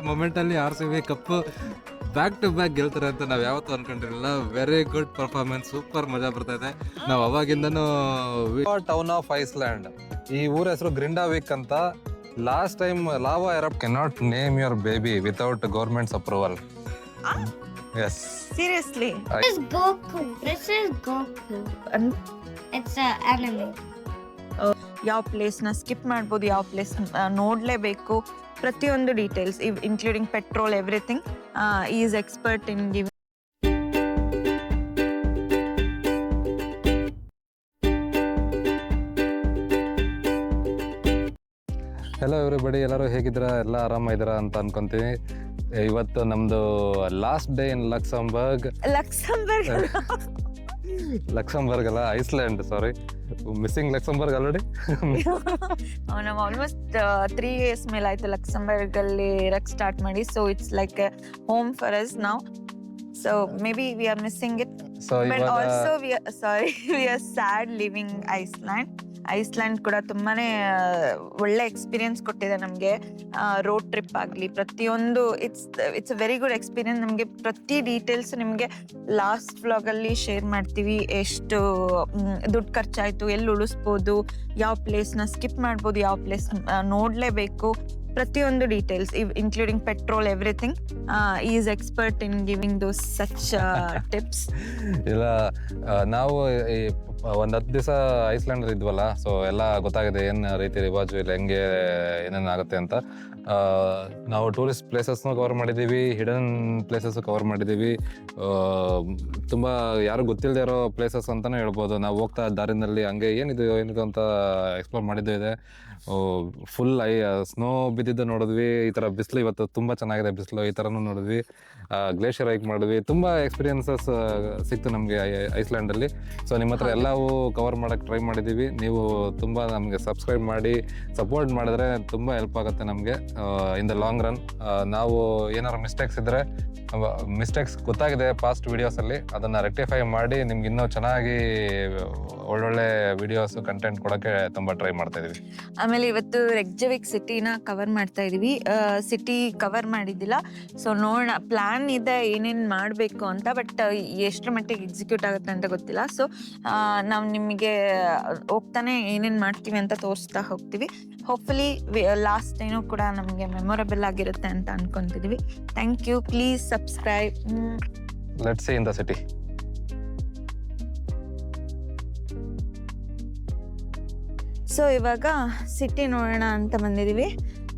Moment ಅಲ್ಲಿ RCB cup back to back ಗೆಲ್ತಾರೆ ಅಂತ ನಾವ್ ಯಾವತ್ತೂ ಅನ್ಕೊಂಡಿರಲಿಲ್ಲ. ವೆರಿ ಗುಡ್ ಪರ್ಫಾರ್ಮೆನ್ಸ್, ಸೂಪರ್ ಮಜಾ ಬರ್ತಾ ಇದೆ. ನಾವು ಅವಾಗಿಂದನೂ ಟೌನ್ ಆಫ್ ಐಸ್ಲ್ಯಾಂಡ್, ಈ ಊರ ಹೆಸರು ಗ್ರಿಂಡಾವಿಕ್ ಅಂತ. Last time lava erupt cannot name your baby without government's approval. Yes, seriously. This is Goku. This is Goku. It's an anime. ಯಾವ ಪ್ಲೇಸ್ನ ಸ್ಕಿಪ್ ಮಾಡ್ಬೋದು, ಯಾವ ಪ್ಲೇಸ್ ನೋಡಲೇಬೇಕು, ಪ್ರತಿಯೊಂದು details including petrol, everything is expert in giving. Hello everybody, ಎಲ್ಲರೂ ಹೇಗಿದ್ದೀರಾ? ಎಲ್ಲ ಆರಾಮಿದ್ದೀರಾ ಅಂತ ಅನ್ಕೊಂತೀನಿ. ಇವತ್ತು ನಮ್ದು ಲಾಸ್ಟ್ ಡೇ ಇನ್ ಲಕ್ಸಂಬರ್ಗ್ ಅಲ್ಲ, Iceland. Sorry, missing Luxembourg already. ನಾವು ಆಲ್ಮೋಸ್ಟ್ 3 years ಮೇಲೆ ಆಯ್ತು ಲಕ್ಸಂಬರ್ಗ್ ಅಲ್ಲಿ ಇರಕ್ ಸ್ಟಾರ್ಟ್ ಮಾಡಿ. So it's like home for us now. So maybe we are missing it, but also we are sad leaving Iceland. Iceland ಕೂಡ ತುಂಬಾನೇ ಒಳ್ಳೆ experience ಕೊಟ್ಟಿದೆ ನಮಗೆ. ರೋಡ್ ಟ್ರಿಪ್ ಆಗಲಿ, ಪ್ರತಿಯೊಂದು it's a very good experience. ನಮಗೆ ಪ್ರತಿ ಡೀಟೇಲ್ಸ್ ನಿಮಗೆ ಲಾಸ್ಟ್ ವ್ಲಾಗಲ್ಲಿ ಶೇರ್ ಮಾಡ್ತೀವಿ. ಎಷ್ಟು ದುಡ್ಡು ಖರ್ಚಾಯಿತು, ಎಲ್ಲಿ ಉಳಿಸ್ಬೋದು, ಯಾವ ಪ್ಲೇಸ್ನ ಸ್ಕಿಪ್ ಮಾಡ್ಬೋದು, ಯಾವ ಪ್ಲೇಸ್ ನೋಡಲೇಬೇಕು, ಪ್ರತಿಯೊಂದು details including petrol, everything is expert in giving those such tips. ಇಲ್ಲ, ನಾವು ಒಂದ್ 10 ದಿವಸ ಐಸ್ಲ್ಯಾಂಡ್ ಇದ್ವಲ್ಲ, ಸೊ ಎಲ್ಲ ಗೊತ್ತಾಗಿದೆ ಏನ್ ರೀತಿ ರಿವಾಜು ಇಲ್ಲ, ಹೆಂಗೆ ಏನೇನ್ ಆಗುತ್ತೆ ಅಂತ. ನಾವು ಟೂರಿಸ್ಟ್ ಪ್ಲೇಸಸ್ನು ಕವರ್ ಮಾಡಿದೀವಿ, ಹಿಡನ್ ಪ್ಲೇಸಸ್ ಕವರ್ ಮಾಡಿದೀವಿ. ತುಂಬಾ ಯಾರು ಗೊತ್ತಿಲ್ಲದೆ ಇರೋ ಪ್ಲೇಸಸ್ ಅಂತಾನೆ ಹೇಳ್ಬೋದು. ನಾವು ಹೋಗ್ತಾ ದಾರಿನಲ್ಲಿ ಹಂಗೆ ಏನಿದು ಅಂತ ಎಕ್ಸ್ಪ್ಲೋರ್ ಮಾಡಿದ್ದು ಇದೆ. ಫುಲ್ ಸ್ನೋ ಬಿದ್ದಿದ್ದು ನೋಡಿದ್ವಿ. ಈ ತರ ಬಿಸಿಲು, ಇವತ್ತು ತುಂಬಾ ಚೆನ್ನಾಗಿದೆ ಬಿಸಿಲು, ಈ ತರನು ನೋಡಿದ್ವಿ. ಗ್ಲೇಷಿಯರ್ ಹೈಕ್ ಮಾಡಿದ್ವಿ. ತುಂಬಾ ಎಕ್ಸ್ಪೀರಿಯನ್ಸಸ್ ಸಿಕ್ತು ನಮಗೆ ಐಸ್ಲ್ಯಾಂಡ್ ಅಲ್ಲಿ. ಸೊ ನಿಮ್ಮ ಹತ್ರ ಎಲ್ಲವೂ ಕವರ್ ಮಾಡಕ್ ಟ್ರೈ ಮಾಡಿದೀವಿ. ನೀವು ತುಂಬಾ ನಮಗೆ ಸಬ್ಸ್ಕ್ರೈಬ್ ಮಾಡಿ ಸಪೋರ್ಟ್ ಮಾಡಿದ್ರೆ ತುಂಬಾ ಹೆಲ್ಪ್ ಆಗುತ್ತೆ ನಮಗೆ ಇನ್ ದ ಲಾಂಗ್ ರನ್. ನಾವು ಏನಾದ್ರು ಮಿಸ್ಟೇಕ್ಸ್ ಗೊತ್ತಾಗಿದೆ ಪಾಸ್ಟ್ ವಿಡಿಯೋಸ್ ಅಲ್ಲಿ, ಅದನ್ನ ರೆಕ್ಟಿಫೈ ಮಾಡಿ ನಿಮ್ಗೆ ಇನ್ನೂ ಚೆನ್ನಾಗಿ ಒಳ್ಳೊಳ್ಳೆ ವಿಡಿಯೋಸ್ ಕಂಟೆಂಟ್ ಕೊಡೋಕ್ಕೆ ತುಂಬಾ ಟ್ರೈ ಮಾಡ್ತಾ ಇದೀವಿ. ಆಮೇಲೆ ಇವತ್ತು ರೆಗ್ಜವಿಕ್ ಸಿಟಿನ ಕವರ್ ಮಾಡ್ತಾ ಇದೀವಿ. ಸಿಟಿ ಕವರ್ ಮಾಡಿದ್ದಿಲ್ಲ, ಸೊ ನೋಡೋಣ. ಪ್ಲಾನ್ ಇದೆ ಏನೇನು ಮಾಡಬೇಕು ಅಂತ, ಬಟ್ ಎಷ್ಟರ ಮಟ್ಟಿಗೆ ಎಕ್ಸಿಕ್ಯೂಟ್ ಆಗುತ್ತೆ ಅಂತ ಗೊತ್ತಿಲ್ಲ. ಸೊ ನಾವು ನಿಮಗೆ ಹೋಗ್ತಾನೆ ಏನೇನು ಮಾಡ್ತೀವಿ ಅಂತ ತೋರಿಸ್ತಾ ಹೋಗ್ತೀವಿ. ಹೋಪ್ಫುಲಿ ಲಾಸ್ಟ್ ಏನೂ ಕೂಡ ನಮಗೆ ಮೆಮೊರಬಲ್ ಆಗಿರುತ್ತೆ ಅಂತ ಅನ್ಕೊಂತಿದೀವಿ. Thank you. Please subscribe. Let's see in the city. So ಇವಾಗ ಸಿಟಿ ನೋಡೋಣ ಅಂತ ಬಂದಿದ್ದೀವಿ.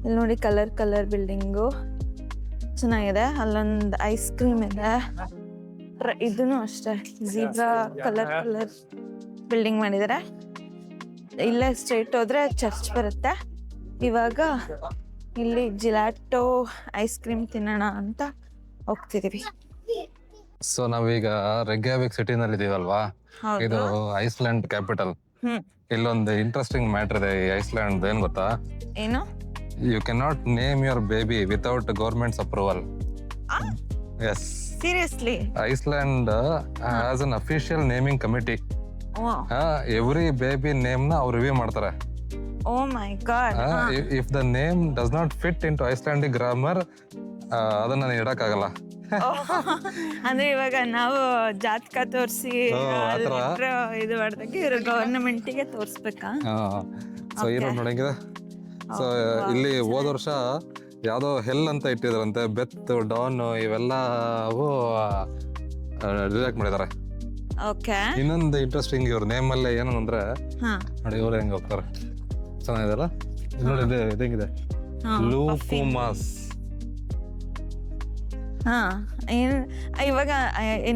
ಇಲ್ಲಿ ನೋಡಿ, ಕಲರ್ ಬಿಲ್ಡಿಂಗು ಚೆನ್ನಾಗಿದೆ. ಅಲ್ಲೊಂದು ಐಸ್ ಕ್ರೀಮ್ ಇದೆ. ಇದನ್ನು ಅಷ್ಟೇ ಝೀಬ್ರಾ ಕಲರ್ ಬಿಲ್ಡಿಂಗ್ ಮಾಡಿದ್ದಾರೆ. ಇಲ್ಲೇ ಸ್ಟ್ರೈಟ್ ಹೋದ್ರೆ ಚರ್ಚ್ ಬರುತ್ತೆ. ಇವಾಗ ಇಲ್ಲಿ ಜಿಲಾಟೋ ಐಸ್ ಕ್ರೀಮ್ ತಿನ್ನೋಣ ಅಂತ ಹೋಗ್ತಿದೀವಿ. ಸೊ ನಾವೀಗ ರೆಗ್ಯಾವಿಕ್ ಸಿಟಿನಲ್ಲಿ ಇದೀವಲ್ವಾ, ಇದು ಐಸ್ಲ್ಯಾಂಡ್ ಕ್ಯಾಪಿಟಲ್. ಇಲ್ಲೊಂದು ಇಂಟ್ರೆಸ್ಟಿಂಗ್ ಮ್ಯಾಟರ್ ಇದೆ ಈ ಐಸ್ಲ್ಯಾಂಡ್. ಏನ್ ಗೊತ್ತಾ? ಏನು? You cannot name your baby without government's approval. Yes, seriously. Iceland has an official naming committee. Every baby name ನ ಅವ್ರು ರಿವ್ಯೂ ಮಾಡ್ತಾರೆ. Oh my God. If the name does not fit into Icelandic grammar, ಅದನ್ನ ಇಡಕ್ಕಾಗಲ್ಲ. ಅಂದ್ರೆ ಇವಾಗ ನಾವು ಜಾತಕ ತೋರಿಸಿ ಇದು ಮಾಡಿದಾಗ ಇವರು ಗವರ್ನಮೆಂಟಿಗೆ ತೋರಿಸ್ಬೇಕಾ? ಸೊ ಏನೋ ನೋಡಂಗಿದೆ. ಸೊ ಇಲ್ಲಿ ಹೋದ ವರ್ಷ ಯಾವ್ದೋ ಹೆಲ್ ಅಂತ ಇಟ್ಟಿದ್ರಂತೆ, ಬೆತ್, ಡಾನ್ ಇವೆಲ್ಲವೂ ರಿಜೆಕ್ಟ್ ಮಾಡಿದ್ದಾರೆ. ಇನ್ನೊಂದು ಇಂಟ್ರೆಸ್ಟಿಂಗ್ ಇವ್ರ ನೇಮ್ ಅಲ್ಲೇ ಏನಂದ್ರೆ ನೋಡಿ, ಇವ್ರು ಹೆಂಗ್ ಹೋಗ್ತಾರೆ, ಚೆನ್ನಾಗಿದೆಲ್ಲ ನೋಡಿ. ಇದಂಗಿದೆ ಲೂಕುಮಾಸ್. ಇವಾಗ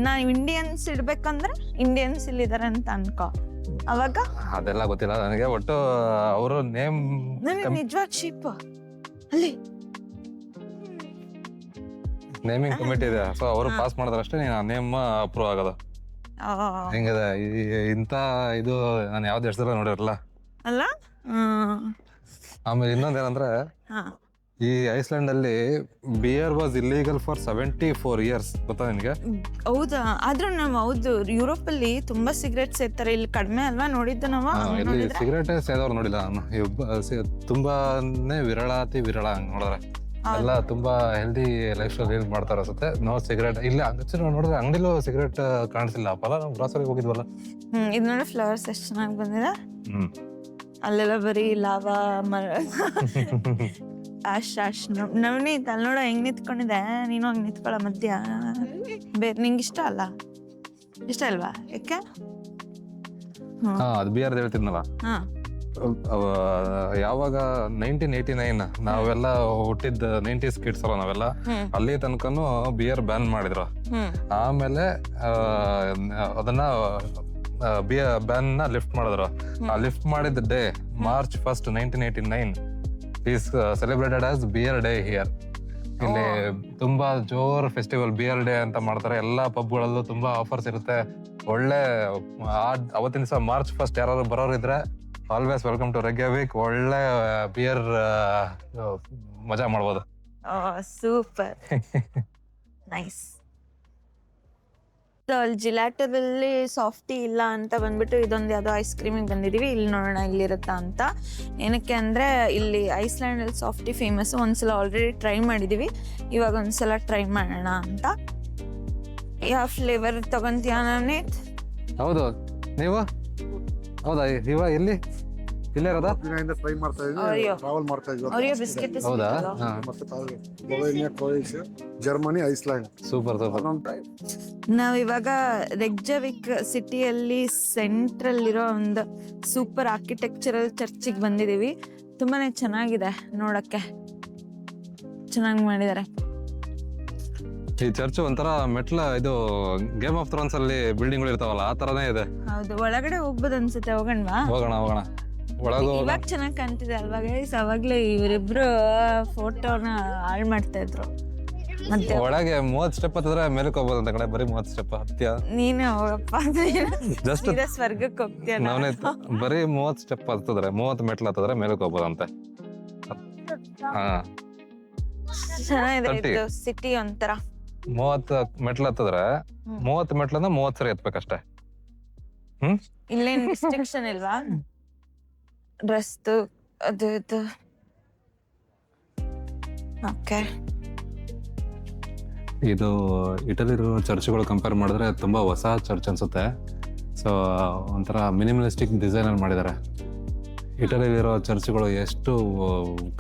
ನಾವು ಇಂಡಿಯನ್ಸ್ ಇಡ್ಬೇಕಂದ್ರೆ ಇಂಡಿಯನ್ಸ್ ಇಲ್ಲಿದ್ದಾರೆ ಅಂತ ಅನ್ಕೋ. ಅವಾಗ ಅದೆಲ್ಲ ಗೊತ್ತಿಲ್ಲ ನನಗೆ. ಒಟ್ಟು ಅವರು ನೇಮ್ ನಿಜವಾದ ಶೀಪ್ ಅಲ್ಲಿ ನೇಮಿಂಗ್ ಕಮಿಟಿ ಇದೆ. ಸೊ ಅವರು ಪಾಸ್ ಮಾಡಿದ್ರೆ ಅಷ್ಟೇ ನೇಮ್ ಅಪ್ರೂವ್ ಆಗೋದು. ಹೆಂಗಿದೆ ಇಂತ ಇದು, ನಾನು ಯಾವ್ದು ಹೆಸರು ನೋಡಿರಲ್ಲ ಅಲ್ಲ. ಆಮೇಲೆ ಇನ್ನೊಂದೇನಂದ್ರೆ, ಈ ಐಸ್ಲ್ಯಾಂಡ್ ಅಲ್ಲಿ beer was illegal for 74 years. ಗೊತ್ತಾ ನಿನ್ಗೆ? ಹೌದಾ? ಆದ್ರೂ ನಾವು ಹೌದು, ಯುರೋಪ್ ಅಲ್ಲಿ ತುಂಬಾ ಸಿಗರೇಟ್ ಸೇರ್ತಾರೆ, ಇಲ್ಲಿ ಕಡಿಮೆ ಅಲ್ವಾ ನೋಡಿದ್ದು ನಾವು. ಇಲ್ಲಿ ಸಿಗರೇಟ್ ಸೇದವ್ರು ನೋಡಿಲ್ಲ ನಾನು. ತುಂಬಾನೇ ವಿರಳ, ಅತಿ ವಿರಳ ಹಂಗ್ ನೋಡಿದ್ರೆ. ಎಲ್ಲ ತುಂಬಾ ಹೆಲ್ದಿ ಲೈಫ್ ಸ್ಟೈಲ್ ಲೀಡ್ ಮಾಡ್ತಾರೆ ಅನ್ಸುತ್ತೆ. ನೋ ಸಿಗರೇಟ್ ಇಲ್ಲ ನೋಡಿದ್ರೆ ಅಂಗಡಿಲೂ ಸಿಗರೇಟ್ ಕಾಣಿಸಿಲ್ಲ ಅಪ್ಪಲ್ಲ. ನಾವು ಗ್ರಾಸರಿಗೆ ಹೋಗಿದ್ವಲ್ಲ. ಇದು ನೋಡಿ ಫ್ಲವರ್ಸ್ ಎಷ್ಟು ಚೆನ್ನಾಗಿ ಬಂದಿದೆ. ಹ್ಮ್ ಅಲ್ಲೆಲ್ಲ ಬರೀ ಲಾವಾ ಮರ ಆಶ್ ನವನೀತ್ ಅಲ್ಲಿ ನೋಡ ಹೆಂಗ್ ನಿಂತ್ಕೊಂಡಿದೆ. ನೀನು ಹಂಗ್ ನಿಂತ್ಕೊಳ್ಳೋ ಮಧ್ಯ ನಿಂಗೆ ಇಷ್ಟ ಅಲ್ಲ? ಇಷ್ಟ ಅಲ್ವಾ? ಯಾಕೆ? ಅದು ಬಿಆರ್ ಹೇಳ್ತಿದ್ನಲ್ಲ. ಯಾವಾಗ 1989 ನಾವೆಲ್ಲ ಹುಟ್ಟಿದ 90s ಕಿಡ್ಸ್ ಅಲ್ಲ ನಾವೆಲ್ಲ. ಅಲ್ಲಿ ತನಕನು ಬಿಯರ್ ಬ್ಯಾನ್ ಮಾಡಿದ್ರು. ಆಮೇಲೆ ಅದನ್ನ ಬ್ಯಾನ್ ನ ಲಿಫ್ಟ್ ಮಾಡಿದ್ರು. ಆ ಲಿಫ್ಟ್ ಮಾಡಿದ day March 1st, 1989 is celebrated as beer day here. ಇಲ್ಲಿ ತುಂಬಾ ಜೋರ್ ಫೆಸ್ಟಿವಲ್ ಬಿಯರ್ ಡೇ ಅಂತ ಮಾಡ್ತಾರೆ. ಎಲ್ಲಾ ಪಬ್ಗಳಲ್ಲೂ ತುಂಬಾ ಆಫರ್ಸ್ ಇರುತ್ತೆ. ಒಳ್ಳೆ ಅವತ್ತಿನ ದಿವಸ March 1st ಯಾರು ಬರೋರು ಇದ್ರೆ ಆಲ್ವೇಸ್ ವೆಲ್ಕಮ್ ಟು ರೆಗ್ಯಾವಿಕ್. ಒಳ್ಳೆ ಬಿಯರ್ ಮಜಾ ಮಾಡ್ಬೋದು. Super nice. ಅಲ್ಲಿ ಜಿಲಾಟೋದಲ್ಲಿ ಸಾಫ್ಟಿ ಇಲ್ಲ ಅಂತ ಬಂದ್ಬಿಟ್ಟು ಇದೊಂದು ಯಾವುದೋ ಐಸ್ ಕ್ರೀಮಿಗೆ ಬಂದಿದೀವಿ. ಇಲ್ಲಿ ನೋಡೋಣ ಇಲ್ಲಿರುತ್ತಾ ಅಂತ. ಏನಕ್ಕೆ ಅಂದರೆ ಇಲ್ಲಿ ಐಸ್ಲ್ಯಾಂಡಲ್ಲಿ ಸಾಫ್ಟಿ ಫೇಮಸ್. ಒಂದ್ಸಲ ಆಲ್ರೆಡಿ ಟ್ರೈ ಮಾಡಿದೀವಿ, ಇವಾಗ ಒಂದ್ಸಲ ಟ್ರೈ ಮಾಡೋಣ ಅಂತ. ಯಾವ ಫ್ಲೇವರ್ ತಗೊಂತೀಯ ನವನೀತ್? ಹೌದು, ನೀವು ಹೌದಾ? ಇವಾಗ ಎಲ್ಲಿ ಇಲ್ಲೇ ಇರೋದಾ? ಟ್ರೈ ಮಾಡ್ತಾ ಇದ್ದೀವಿ, ಟ್ರಾವೆಲ್ ಮಾಡ್ತಾ ಇದ್ದೀವಿ. Oreo biscuit. ಹೌದಾ? ಮತ್ತೆ Slovenia, Croatia, Germany, Iceland. Super super. ನಾವಿವಾಗ ರೆಗ್ಜವಿಕ್ ಸಿಟಿಯಲ್ಲಿ ಸೆಂಟ್ರಲ್ ಇರೋ ಒಂದು ಸೂಪರ್ ಆರ್ಕಿಟೆಕ್ಚರಲ್ ಚರ್ಚಿಗೆ ಬಂದಿದೀವಿ. ತುಂಬಾನೇ ಚೆನ್ನಾಗಿದೆ ನೋಡಕ್ಕೆ, ಚೆನ್ನಾಗಿ ಮಾಡಿದ್ದಾರೆ. ಈ ಚರ್ಚ್ ಒಂಥರ ಮೆಟ್ಲ ಇದು ಗೇಮ್ ಆಫ್ ಥ್ರೋನ್ಸ್ ಅಲ್ಲಿ ಬಿಲ್ಡಿಂಗ್ ಇರ್ತಾವಲ್ಲ ಆ ತರನೇ ಇದೆ. ಹೌದು, ಒಳಗಡೆ ಹೋಗ್ಬೋದು ಅನ್ಸುತ್ತೆ. ಹೋಗೋಣವಾ? ಹೋಗೋಣ ಹೋಗೋಣ. ಒಳಗೆ ಇವಾಗ ಚೆನ್ನಾಗಿ ಕಾಣ್ತಿದೆ ಅಲ್ವಾ ಗೈಸ್? ಅವಾಗ್ಲೇ ಇವರಿಬ್ರು ಫೋಟೋನ ಹಾಳು ಮಾಡ್ತಾ ಇದ್ರು. ಮತ್ತೆ ಒಳಗೆ 30 ಸ್ಟೆಪ್ ಹತ್ತಿದ್ರೆ ಮೇಲಕ್ಕೆ ಹೋಗ್ಬೋದು ಅಂತ ಕಡೆ. ಬರೀ 30 ಸ್ಟೆಪ್ ಹತ್ಯ. ನೀನು ಹೋಗಪ್ಪ, ಜಸ್ಟ್ ಸ್ವರ್ಗಕ್ಕೆ ಹೋಗ್ತೀಯ. ನಾವೇ ಬರೀ 30 ಸ್ಟೆಪ್ ಹತ್ತಿದ್ರೆ 30 ಮೆಟ್ಲು ಹತ್ತಿದ್ರೆ ಮೇಲಕ್ಕೆ ಹೋಗ್ಬೋದಂತೆ. ಹಾ, ಚೆನ್ನಾಗಿದೆ ಇದು ಸಿಟಿ ಒಂಥರ. 30 ಮೆಟ್ಲು ಹತ್ತಿದ್ರೆ 30 ಮೆಟ್ಲನ್ನ 30 ಸರಿ ಎತ್ಬೇಕಷ್ಟೇ. ಇಲ್ಲೇನ್ ರಿಸ್ಟ್ರಿಕ್ಷನ್ ಇಲ್ವಾ? ಡ್ರೆಸ್ದು ಅದು ಇದು. ಓಕೆ, ಇದು ಇಟಲಿರೋ ಚರ್ಚ್ಗಳು ಕಂಪೇರ್ ಮಾಡಿದ್ರೆ ತುಂಬಾ ಹೊಸ ಚರ್ಚ್ ಅನ್ಸುತ್ತೆ. ಸೊ ಒಂಥರ ಮಿನಿಮಲಿಸ್ಟಿಕ್ ಡಿಸೈನರ್ ಮಾಡಿದ್ದಾರೆ. ಇಟಲಿಲಿರೋ ಚರ್ಚ್ಗಳು ಎಷ್ಟು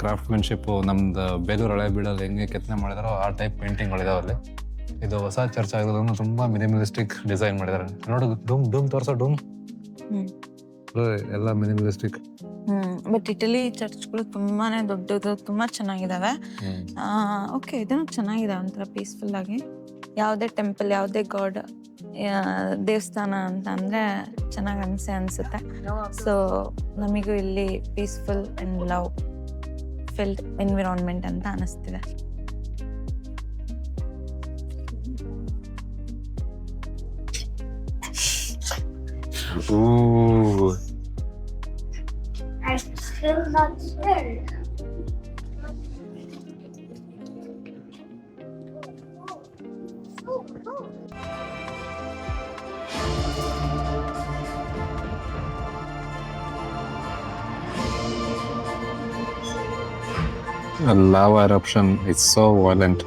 ಕ್ರಾಫ್ಟ್ಮೆನ್ಶಿಪ್, ನಮ್ದು ಬೇಲೂರು ಹಳೆ ಬೀಡಲ್ಲಿ ಹೆಂಗೆ ಕೆತ್ತನೆ ಮಾಡಿದಾರೋ ಆ ಟೈಪ್ ಪೇಂಟಿಂಗ್ಗಳಿದಾವೆ ಅಲ್ಲಿ. ಇದು ಹೊಸ ಚರ್ಚ್ ಆಗಿರೋದ್ರಿಂದ ತುಂಬಾ ಮಿನಿಮಲಿಸ್ಟಿಕ್ ಡಿಸೈನ್ ಮಾಡಿದ್ದಾರೆ. ನೋಡು, ಡೂಮ್ ತೋರ್ಸೋ, ಡೂಮ್ ಎಲ್ಲ ಮಿನಿಮಲಿಸ್ಟಿಕ್. ಬಟ್ ಇಟಲಿ ಚರ್ಚ್ಗಳು ತುಂಬಾನೇ ದೊಡ್ಡದು, ತುಂಬಾ ಚೆನ್ನಾಗಿದಾವೆ. ಓಕೆ, ಇದನ್ನು ಚೆನ್ನಾಗಿದೆ ಒಂಥರ ಪೀಸ್ಫುಲ್ ಆಗಿ. ಯಾವುದೇ ಟೆಂಪಲ್, ಯಾವುದೇ ಗಾಡ್ ದೇವಸ್ಥಾನ ಅಂತ ಅಂದ್ರೆ ಚೆನ್ನಾಗಿ ಅನ್ಸುತ್ತೆ. ಸೊ ನಮಿಗೂ ಇಲ್ಲಿ peaceful and love filled environment ಅಂತ ಅನಿಸ್ತಿದೆ. I'm still not scared. A lava eruption is so violent.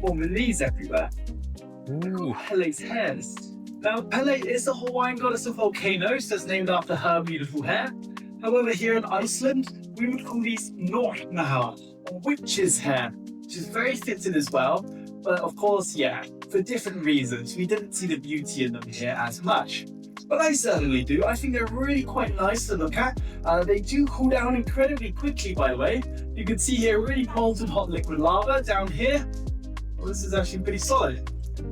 Forming these everywhere. Pele's hairs. Now, Pele is the Hawaiian goddess of volcanoes that's named after her beautiful hair. However, here in Iceland, we would call these Nornahar, or witch's hair, which is very fitting as well. But of course, yeah, for different reasons, we didn't see the beauty in them here as much. But I certainly do. I think they're really quite nice to look at. They do cool down incredibly quickly, by the way. You can see here really molten hot liquid lava down here. Well, this is actually pretty solid.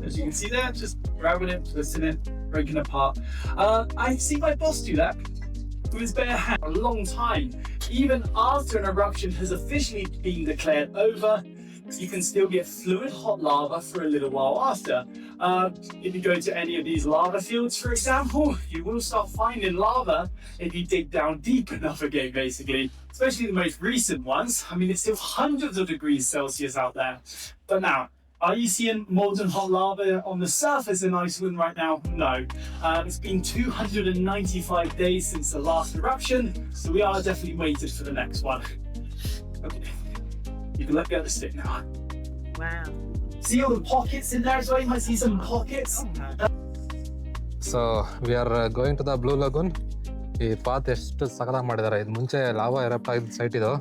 As you can see there, just grabbing it, twisting it, breaking it apart. I've seen my boss do that with his bare hand for a long time. Even after an eruption has officially been declared over, you can still get fluid hot lava for a little while after. If you go to any of these lava fields, for example, you will start finding lava if you dig down deep enough again, basically. Especially the most recent ones. I mean, it's still hundreds of degrees Celsius out there. But now, are you seeing molten hot lava on the surface in Iceland right now? No. It's been 295 days since the last eruption, so we are definitely waited for the next one. Okay. You can let go of the stick now. Wow. See all the pockets in there as well? You might see some pockets. So we are going to the Blue Lagoon. ಈ path ಎಷ್ಟು ಸಕಲಾಗಿ ಮಾಡಿದ್ದಾರೆ. ಇದು ಮುಂಚೆ lava erupt ಆಗಿದ್ದ site ಇದು.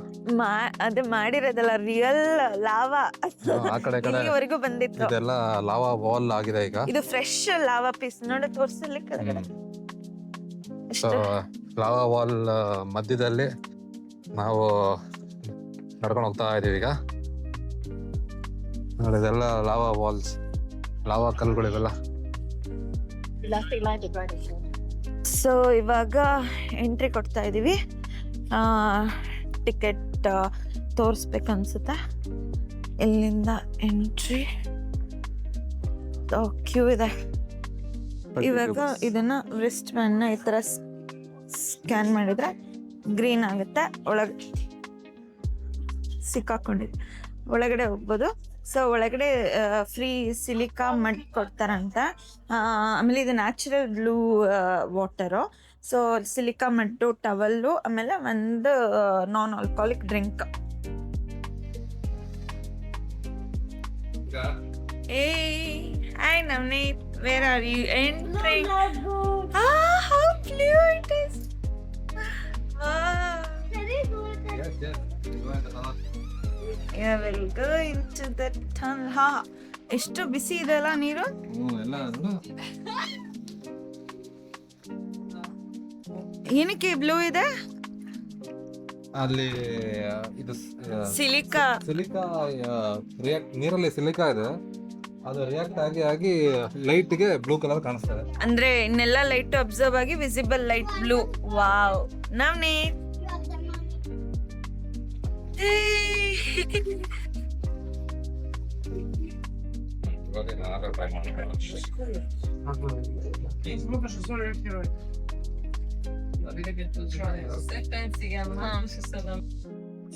ಅದು ಮಾಡಿರೋದಲ್ಲ, real lava ಆ ಕಡೆ ಇಲ್ಲಿವರೆಗೂ ಬಂದಿತ್ತು. ಇದೆಲ್ಲ ಲಾವಾ ವಾಲ್ ಆಗಿದೆ ಈಗ. ಇದು ಫ್ರೆಶ್ ಲಾವಾ ಪೀಸ್ ನೋಡಿ ತೋರಿಸಲಿ. ಸೊ ಲಾವಾ ವಾಲ್ ಮಧ್ಯದಲ್ಲಿ ನಾವು ನಡ್ಕೊಂಡು ಹೋಗ್ತಾ ಇದೀವಿ ಈಗ. ನೋಡಿ ಇದೆಲ್ಲ ಲಾವಾ ವಾಲ್ಸ್, ಲಾವಾ ಕಲ್ಲುಗಳಿವೆಲ್ಲ. ಸೊ ಇವಾಗ ಎಂಟ್ರಿ ಕೊಡ್ತಾ ಇದೀವಿ. ಟಿಕೆಟ್ ತೋರಿಸ್ಬೇಕನ್ಸುತ್ತೆ. ಇಲ್ಲಿಂದ ಎಂಟ್ರಿ ಕ್ಯೂ ಇದೆ. ಇವಾಗ ಇದನ್ನ ರಿಸ್ಟ್ ಬ್ಯಾಂಡ್ನ ಈ ಥರ ಸ್ಕ್ಯಾನ್ ಮಾಡಿದ್ರೆ ಗ್ರೀನ್ ಆಗುತ್ತೆ. ಒಳಗೆ ಸಿಕ್ಕಾಕೊಂಡಿದೆ, ಒಳಗಡೆ ಹೋಗ್ಬೋದು. ಸೊ ಒಳಗಡೆ ಫ್ರೀ ಸಿಲಿಕಾ ಮಡ್ ಕೊಡ್ತಾರಂತ. ಆಮೇಲೆ ಇದು natural blue water. So silica mud, towel, ಆಮೇಲೆ ಒಂದು non alcoholic drink. Hi Navneet, where are you entering? How blue it is! Wow. Yeah, we'll go into the tunnel. Ha, ಎಷ್ಟು ಬಿಸಿ ಇದೆ ಅಲ್ಲ ನೀರು. ಏನಕ್ಕೆ ಬ್ಲೂ ಇದೆ? ಅಲ್ಲಿ ಇದು ಸಿಲಿಕಾ ರಿಯಾಕ್ಟ್, ನೀರಲ್ಲಿ ಸಿಲಿಕಾ ಇದೆ, ಅದು ರಿಯಾಕ್ಟ್ ಆಗಿ ಲೈಟ್ಗೆ ಬ್ಲೂ ಕಲರ್ ಕಾಣಿಸ್ತದೆ. ಅಂದ್ರೆ ಇನ್ನೆಲ್ಲ ಲೈಟ್ ಅಬ್ಸರ್ವ್ ಆಗಿ visible light blue. Wow. Navneet,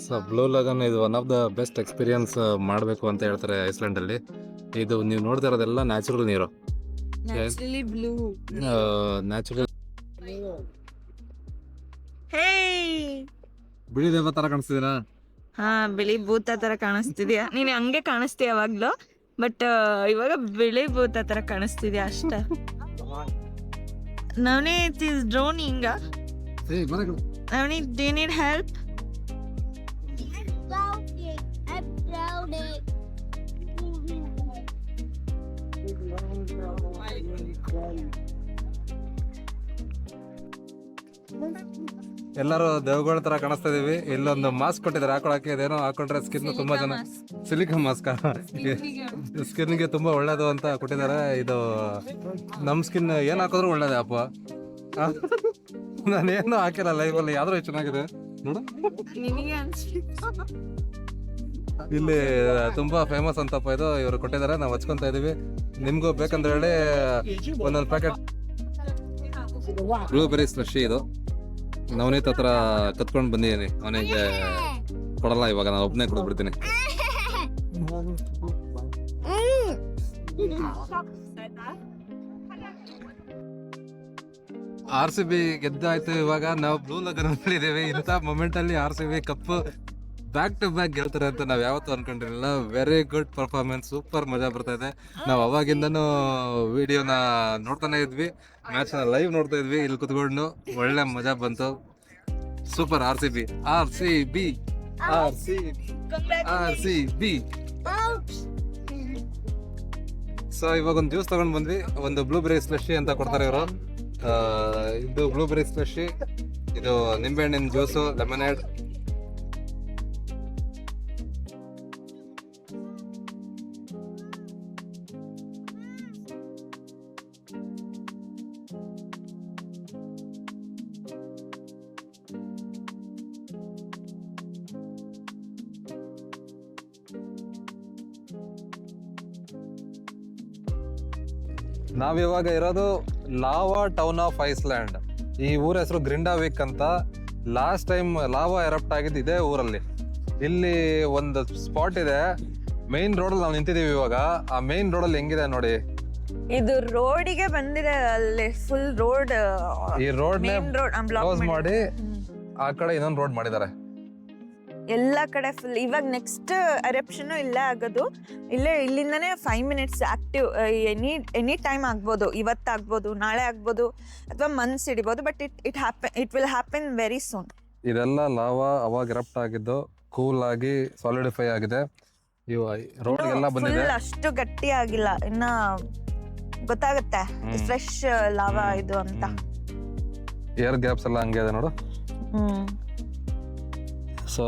so Blue Lagoon ಇದು one of the best experience ಮಾಡಬೇಕು ಅಂತ ಹೇಳ್ತಾರೆ ಐಸ್ಲ್ಯಾಂಡ್ ಅಲ್ಲಿ. ಇದು ನೀವು ನೋಡ್ತಾ ಇರೋದೆಲ್ಲ ನ್ಯಾಚುರಲ್ ನೀರು, ಬ್ಲೂ. ನ್ಯಾಚುರಲ್. ಹೇ, ಬಿಳಿ ದೇವ ತರ ಕಾಣಿಸ್ತಿದ್ದೀನಾ? ಹಾ, ಬಿಳಿ ಭೂತ ತರ ಕಾಣಿಸ್ತಿದ್ಯಾ. ನೀನು ಹಂಗೆ ಕಾಣಿಸ್ತೀಯ ಯಾವಾಗ್ಲೂ, ಬಟ್ ಇವಾಗ ಬಿಳಿ ಭೂತ ತರ ಕಾಣಿಸ್ತಿದ್ಯಾ ಅಷ್ಟೇ. Navneet is drowning. Navneet, do you need help? I'm drowning. ಎಲ್ಲರೂ ದೇವಗಳ ತರ ಕಾಣಿಸ್ತಾ ಇದೀವಿ. ಇಲ್ಲೊಂದು ಮಾಸ್ಕ್ ಕೊಟ್ಟಿದ್ದಾರೆ ಹಾಕೊಳಕ್ಕೆ. ಇದೇನೋ ಹಾಕೊಂಡ್ರೆ ಸ್ಕಿನ್ ತುಂಬಾ ಜನ, ಸಿಲಿಕಾ ಮಾಸ್ಕ್ ಸ್ಕಿನ್ಗೆ ತುಂಬಾ ಒಳ್ಳೇದು ಅಂತ ಕೊಟ್ಟಿದ್ದಾರೆ. ಇದು ನಮ್ ಸ್ಕಿನ್ ಏನ್ ಹಾಕಿದ್ರು ಒಳ್ಳೇದೇ ಅಪ್ಪ. ನಾನೇನು ಹಾಕಿಲ್ಲ ಲೈವಲ್ಲಿ, ಯಾವ್ದು ಚೆನ್ನಾಗಿದೆ ನೋಡು. ಇಲ್ಲಿ ತುಂಬಾ ಫೇಮಸ್ ಅಂತಪ್ಪ ಇದು, ಇವರು ಕೊಟ್ಟಿದ್ದಾರೆ, ನಾವು ಹಚ್ಕೊಂತ ಇದೀವಿ. ನಿಮ್ಗೂ ಬೇಕಂದ್ರೆ ಹೇಳಿ ಒಂದೊಂದು ಪ್ಯಾಕೆಟ್. ಬ್ಲೂಬೆರಿ ಸ್ಲಶಿ ಇದು ನವನೀತ್ ಹತ್ರ ಕತ್ಕೊಂಡು ಬಂದಿದ್ದೀನಿ. ಅವನಿಗೆ ಕೊಡಲ್ಲ ಇವಾಗ, ನಾನು ಒಬ್ಬನೇ ಕುಡಿದ್ಬಿಡ್ತೀನಿ. RCB ಗೆದ್ದಾಯ್ತು. ಇವಾಗ ನಾವು ಬ್ಲೂ ಲಗನ್ ಇದ್ದೀವಿ. ಇಂಥ ಮೊಮೆಂಟ್ ಅಲ್ಲಿ RCB cup back to back ಗೆಲ್ತಾರೆ ಅಂತ ನಾವ್ ಯಾವತ್ತೂ ಅನ್ಕೊಂಡಿರಲಿಲ್ಲ. ವೆರಿ ಗುಡ್ ಪರ್ಫಾರ್ಮೆನ್ಸ್, ಸೂಪರ್ ಮಜಾ ಬರ್ತಾ ಇದೆ. ನಾವು ಅವಾಗಿಂದನೂ ವಿಡಿಯೋನ ನೋಡ್ತಾನೆ ಇದ್ವಿ, ಮ್ಯಾಚ್ ನ ಲೈವ್ ನೋಡ್ತಾ ಇದ್ವಿ ಇಲ್ಲಿ ಕುತ್ಕೊಂಡು. ಒಳ್ಳೆ ಮಜಾ ಬಂತು. Super. RCB RCB RCB. So ಇವಾಗ ಒಂದು ಜ್ಯೂಸ್ ತಗೊಂಡ್ ಬಂದ್ವಿ. ಒಂದು ಬ್ಲೂಬೆರಿ ಸ್ಲಶಿ ಅಂತ ಕೊಡ್ತಾರೆ ಇವರು. ಇದು ಬ್ಲೂಬೆರಿ ಸ್ಲಶಿ, ಇದು ನಿಂಬೆಹಣ್ಣಿನ ಜ್ಯೂಸು, ಲೆಮನೇಡ್. ನಾವಿವಾಗ ಇರೋದು ಲಾವಾ ಟೌನ್ ಆಫ್ ಐಸ್ಲ್ಯಾಂಡ್. ಈ ಊರ ಹೆಸರು ಗ್ರಿಂಡಾವಿಕ್ ಅಂತ. ಲಾಸ್ಟ್ ಟೈಮ್ ಲಾವಾ ಎರಪ್ಟ್ ಆಗಿದ್ದು ಇದೇ ಊರಲ್ಲಿ. ಇಲ್ಲಿ ಒಂದು ಸ್ಪಾಟ್ ಇದೆ, ಮೈನ್ ರೋಡ್ ಅಲ್ಲಿ ನಾವು ನಿಂತಿದೀವಿ ಇವಾಗ. ಆ ಮೈನ್ ರೋಡ್ ಅಲ್ಲಿ ಹೆಂಗಿದೆ ನೋಡಿ. ಇದು ರೋಡಿಗೆ ಬಂದಿದೆ, ಅಲ್ಲಿ ಫುಲ್ ರೋಡ್, ಈ ರೋಡ್ ಮೇನ್ ರೋಡ್ ಕ್ಲೋಸ್ ಮಾಡಿ ಆ ಕಡೆ ಇನ್ನೊಂದು ರೋಡ್ ಮಾಡಿದ್ದಾರೆ. ಎಲ್ಲ ಕಡೆ ಫುಲ್. ಇವಾಗ ನೆಕ್ಸ್ಟ್ ಎರಪ್ಷನ್ ಇಲ್ಲೇ ಆಗೋದು. ಇಲ್ಲಿಂದಾನೆ 5 minutes ಆಕ್ಟಿವ್. ಎನಿ ಟೈಮ್ ಆಗ್ಬೋದು, ಇವತ್ತಾಗ್ಬೋದು, ನಾಳೆ ಆಗ್ಬೋದು, ಅಥವಾ ಮಂತ್ಸ್ ಹಿಡಿಬೋದು. But it will happen very soon. ಇದೆಲ್ಲ ಲಾವಾ ಅವಾಗ ಎರಪ್ಟ್ ಆಗಿದ್ದು ಕೂಲ್ ಆಗಿ ಸಾಲಿಡಿಫೈ ಆಗಿದೆ. ಇವು ರೋಡ್ ಎಲ್ಲ ಬಂದಿದೆ. ಫುಲ್ ಅಷ್ಟು ಗಟ್ಟಿ ಆಗಿಲ್ಲ, ಇನ್ನ ಗೊತ್ತಾಗುತ್ತೆ ಫ್ರೆಶ್ ಲಾವಾ ಇದು ಅಂತ. ಏರ್ ಗ್ಯಾಪ್ಸ್ ಎಲ್ಲ ಹಂಗೆ ಇದೆ ನೋಡು. ಸೊ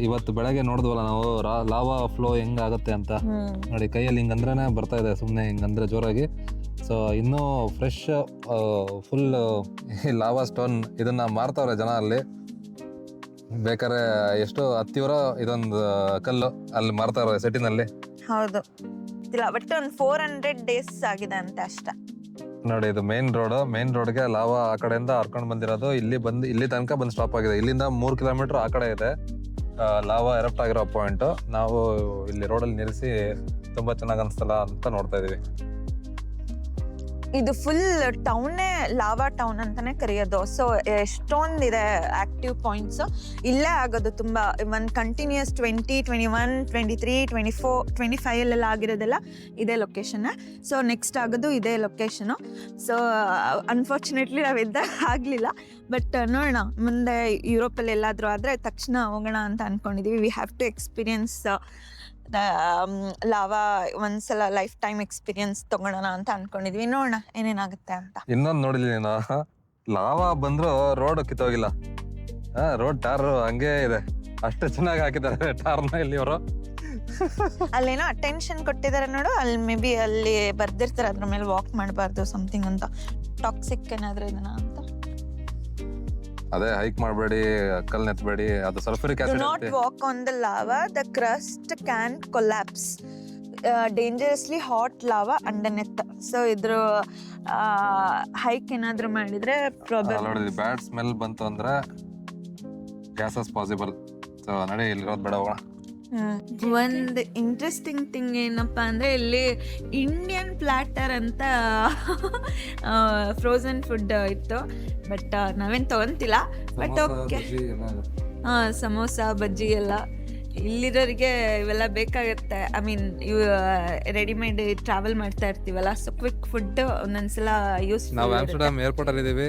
ಇವತ್ತು ಬೆಳಗ್ಗೆ ನೋಡಿದ್ವಲ್ಲ ನಾವು ಲಾವಾ ಫ್ಲೋ ಹೆಂಗಾಗುತ್ತೆ ಅಂತ. ನೋಡಿ ಕೈಯಲ್ಲಿ ಹಿಂಗಂದ್ರೇನೆ ಬರ್ತಾ ಇದೆ, ಸುಮ್ಮನೆ ಹಿಂಗಂದ್ರೆ ಜೋರಾಗಿ. ಸೊ ಇನ್ನೂ ಫ್ರೆಶ್ ಫುಲ್ ಲಾವಾ ಸ್ಟೋನ್ ಇದನ್ನ ಮಾರ್ತಾವ್ರೆ ಜನ ಅಲ್ಲಿ. ಬೇಕಾದ್ರೆ ಎಷ್ಟು 10 euro ಇದೊಂದು ಕಲ್ಲು ಅಲ್ಲಿ ಮಾರ್ತಾವ್ರೆ ಸೆಟ್ಟಿನಲ್ಲಿ. ಹೌದು, ಬಟ್ ಒಂದು 400 days ಆಗಿದೆ ಅಂತ ಅಷ್ಟೇ. ನೋಡಿ ಇದು ಮೇನ್ ರೋಡ್ಗೆ ಲಾವಾ ಆ ಕಡೆಯಿಂದ ಹರ್ಕೊಂಡು ಬಂದಿರೋದು. ಇಲ್ಲಿ ತನಕ ಬಂದು ಸ್ಟಾಪ್ ಆಗಿದೆ. ಇಲ್ಲಿಂದ 3 kilometer ಆ ಕಡೆ ಇದೆ ಲಾವಾ ಎರಪ್ಟ್ ಆಗಿರೋ ಪಾಯಿಂಟ್. ನಾವು ಇಲ್ಲಿ ರೋಡಲ್ಲಿ ನಿಲ್ಲಿಸಿ ತುಂಬಾ ಚೆನ್ನಾಗಿ ಅನಿಸ್ತಲ್ಲ ಅಂತ ನೋಡ್ತಾ ಇದೀವಿ. ಇದು ಫುಲ್ ಟೌನೇ ಲಾವಾ ಟೌನ್ ಅಂತಾನೆ ಕರೆಯೋದು. ಸೊ ಎಷ್ಟೊಂದಿದೆ ಆಕ್ಟಿವ್ ಪಾಯಿಂಟ್ಸ್. ಇಲ್ಲೇ ಆಗೋದು ತುಂಬಾ. ಒಂದು ಕಂಟಿನ್ಯೂಸ್ 20, 21, 23, 24, 25 ಅಲ್ಲೆಲ್ಲ ಆಗಿರೋದೆಲ್ಲ ಇದೇ ಲೊಕೇಶನ್. ಸೊ ನೆಕ್ಸ್ಟ್ ಆಗೋದು ಇದೇ ಲೊಕೇಶನು. ಸೊ ಅನ್ಫಾರ್ಚುನೇಟ್ಲಿ ನಾವಿದ್ದಾಗ ಆಗಲಿಲ್ಲ. ಬಟ್ ನೋಡೋಣ, ಮುಂದೆ ಯುರೋಪಲ್ಲಿ ಎಲ್ಲಾದರೂ ಆದರೆ ತಕ್ಷಣ ಹೋಗೋಣ ಅಂತ ಅಂದ್ಕೊಂಡಿದ್ದೀವಿ. We have to experience lava ಒಂದ್ಸಲ ಲೈಫ್ ಟೈಮ್ ಎಕ್ಸ್ಪೀರಿಯನ್ಸ್ ತಗೊಳ್ಳೋಣ ಅಂತ ಅನ್ಕೊಂಡಿದ್ವಿ. ನೋಡೋಣ ಏನೇನಾಗುತ್ತೆ ಅಂತ. ಇನ್ನೊಂದು ನೋಡಿದ್ವಿ ನೀನು, ಲಾವಾ ಬಂದ್ರು ರೋಡ್ ಕಿತ್ತೋಗಿಲ್ಲ. ರೋಡ್ ಟಾರ್ ಹಂಗೆ ಇದೆ. ಅಷ್ಟು ಚೆನ್ನಾಗಿ ಹಾಕಿದ್ದಾರೆ ಟಾರ್ನ ಇಲ್ಲಿ ಅವರು. ಅಲ್ಲೇನೋ ಅಟೆನ್ಷನ್ ಕೊಟ್ಟಿದ್ದಾರೆ ನೋಡು, ಅಲ್ಲಿ ಮೇ ಬಿ ಅಲ್ಲಿ ಬರ್ದಿರ್ತಾರೆ ಅದ್ರ ಮೇಲೆ ವಾಕ್ ಮಾಡಬಾರ್ದು ಸಮಥಿಂಗ್ ಅಂತ. ಟಾಕ್ಸಿಕ್ ಏನಾದ್ರು ಇದನ್ನ ಅಂತ. ಅದೇ ಹೈಕ್ ಮಾಡಬೇಡಿ, ಕಲ್ ನೆತ್ತಬೇಡಿ, ಅದು sulphuric Do acid not walk on the lava. The crust can collapse. Dangerously hot lava underneath. So ಇದ್ರ ಹೈಕ್ ಏನಾದ್ರು ಮಾಡಿದ್ರೆ ಪ್ರಾಬ್ಲಮ್. ನೋಡಿ ಬ್ಯಾಡ್ ಸ್ಮೆಲ್ ಬಂತು ಅಂದ್ರೆ ಗ್ಯಾಸಸ್ ಪಾಸಿಬಲ್. ಸೊ ನಡಿ ಇಲ್ಲಿರೋದು ಬೇಡ, ಹೋಗೋಣ. ಒಂದು ಇಂಟ್ರೆಸ್ಟಿಂಗ್ ಥಿಂಗ್ ಏನಪ್ಪಾ ಅಂದ್ರೆ, ಇಲ್ಲಿ ಇಂಡಿಯನ್ ಪ್ಲಾಟರ್ ಅಂತ ಫ್ರೋಸನ್ ಫುಡ್ ಇತ್ತು. ಬಟ್ ನಾವೇನ್ ತಗೊಂತಿಲ್ಲ. ಬಟ್ ಓಕೆ, ಸಮೋಸ ಬಜ್ಜಿ ಎಲ್ಲ ಇಲ್ಲಿರೋರಿಗೆ ಇವೆಲ್ಲ ಬೇಕಾಗತ್ತೆ. ಐ ಮೀನ್ ಇವು ರೆಡಿಮೇಡ್ ಟ್ರಾವೆಲ್ ಮಾಡ್ತಾ ಇರ್ತೀವಲ್ಲ, ಸೊ ಕ್ವಿಕ್ ಫುಡ್ ಒಂದೊಂದ್ಸಲ ಯೂಸ್. ನಾವು ಆಮ್ಸ್ಟರ್ಡಮ್ ಏರ್ಪೋರ್ಟ್ ಅಲ್ಲಿ ಇದೀವಿ.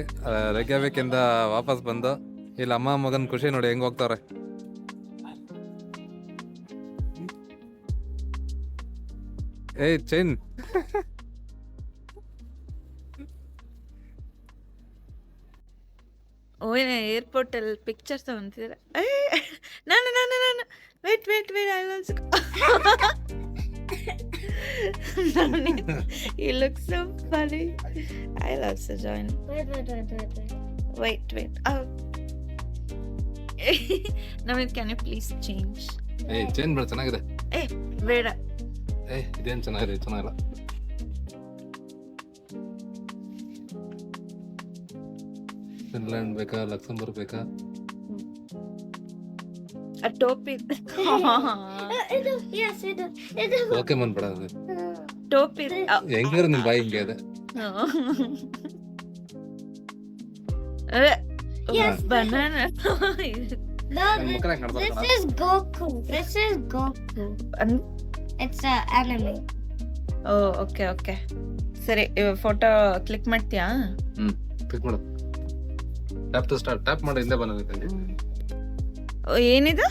ರೆಗ್ಯಾವಿಕ್ ಇಂದ ವಾಪಸ್ ಬಂದು ಇಲ್ಲಿ ಅಮ್ಮ ಮಗನ್ ಖುಷಿ ನೋಡಿ ಹೆಂಗ್ ಹೋಗ್ತಾವ್ರೆ. ಏಯ್ ಚೈನ್, ಏರ್ಪೋರ್ಟ್ ಅಲ್ಲಿ ಪಿಕ್ಚರ್ ತಗೊಂತಿದ್ರೆ ನಾನು wait I also. You look so funny. I'll also join. Wait. Oh. Navneet, can you please change? ಏಯ್ ಚೈನ್ ಬೇಡ, ಚೆನ್ನಾಗಿದೆ. ಬೇಡ. ಇದೇನ್ ಚೆನ್ನಾಗಿದೆ, ಚೆನ್ನಾಗಿಲ್ಲ. ಫಿನ್ಲ್ಯಾಂಡ್ ಬೇಕಾ, ಲಕ್ಸಂಬರ್ಗ್ ಬೇಕಾ? A ಟೋಪಿ. Yes, it is. ಓಕೆ ಮನ್ಬೇಡ, ಟೋಪಿ ಹೆಂಗಿದ್ರೆ ನಿನ್ ಬಾಯಿ ಹಿಂಗೆ ಇದೆ. Yes. Banana. No, ನನ್ ಮುಖನಾಗ ಕಾಣ್ತಾ this is Goku. It's an anime. Okay. ಸರಿ, ಫೋಟೋ ಕ್ಲಿಕ್ ಮಾಡ್ತೀಯಾ? ಕ್ಲಿಕ್ ಮಾಡು. Tap to start. ಟ್ಯಾಪ್ ಮಾಡಿ ಹಿಂದೆ ಬಂದಿದೆ. ಏನಿದು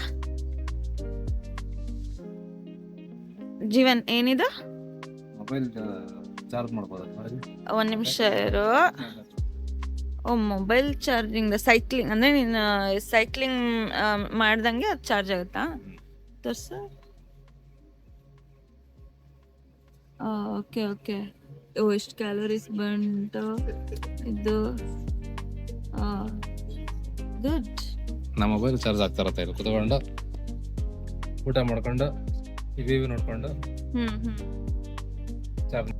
ಜೀವನ್? ಏನಿದು? ಮೊಬೈಲ್ ಚಾರ್ಜ್ ಮಾಡ್ಬೋದು. ಒಂದ್ ನಿಮಿಷ ಇರು. ಮೊಬೈಲ್ ಚಾರ್ಜಿಂಗ್ ಸೈಕ್ಲಿಂಗ್ ಅಂದ್ರೆ ನೀನು ಸೈಕ್ಲಿಂಗ್ ಮಾಡ್ದಂಗೆ ಅದು ಚಾರ್ಜ್ ಆಗುತ್ತಾ? ತೋರ್ಸ. ಓಕೆ. ಎಷ್ಟು ಕ್ಯಾಲೋರೀಸ್ ಬಂತು ಇದು? ಗುಡ್. ನಮ್ಮ ಮೊಬೈಲ್ ಚಾರ್ಜ್ ಆಗ್ತಾ ಇರತ್ತೆ. ಇಲ್ಲಿ ಕುತ್ಕೊಂಡು ಊಟ ಮಾಡ್ಕೊಂಡು ಈ ವಿವಿ ನೋಡ್ಕೊಂಡು ಚಾರ್ಜ್